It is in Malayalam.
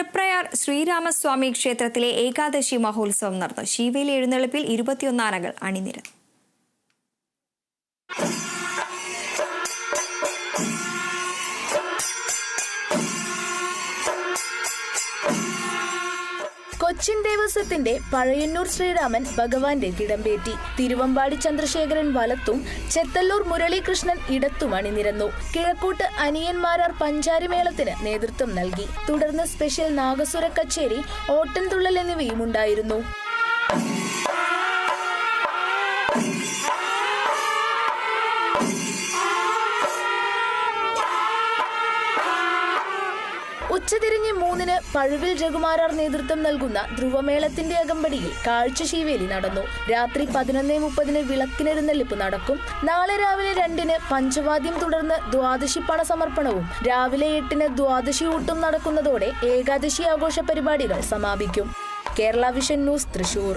തൃപ്രയാർ ശ്രീരാമസ്വാമി ക്ഷേത്രത്തിലെ ഏകാദശി മഹോത്സവം നടന്നു. ശീവേലി എഴുന്നള്ളിപ്പിൽ 21 ആനകൾ അണിനിരന്നു. കൊച്ചിൻ ദേവസ്വത്തിന്റെ പഴയന്നൂർ ശ്രീരാമൻ ഭഗവാന്റെ കിടമ്പേറ്റി. തിരുവമ്പാടി ചന്ദ്രശേഖരൻ വലത്തും ചെത്തല്ലൂർ മുരളീകൃഷ്ണൻ ഇടത്തും അണിനിരന്നു. കിഴക്കൂട്ട് അനിയന്മാരാർ പഞ്ചാരിമേളത്തിന് നേതൃത്വം നൽകി. തുടർന്ന് സ്പെഷ്യൽ നാഗസുര കച്ചേരി, ഓട്ടൻതുള്ളൽ എന്നിവയും ഉണ്ടായിരുന്നു. ഉച്ചതിരിഞ്ഞ് 3-ന് പഴുവിൽ രഘുമാരാർ നേതൃത്വം നൽകുന്ന ധ്രുവമേളത്തിന്റെ അകമ്പടിയിൽ കാഴ്ച ശീവേലി നടന്നു. രാത്രി 11:30-ന് വിളക്കിനെഴുന്നള്ളിപ്പ് നടക്കും. നാളെ രാവിലെ 2-ന് പഞ്ചവാദ്യം, തുടർന്ന് ദ്വാദശി പണ സമർപ്പണവും രാവിലെ 8-ന് ദ്വാദശി ഊട്ടും നടക്കുന്നതോടെ ഏകാദശി ആഘോഷ പരിപാടികൾ സമാപിക്കും. Kerala vision news, Thrissur.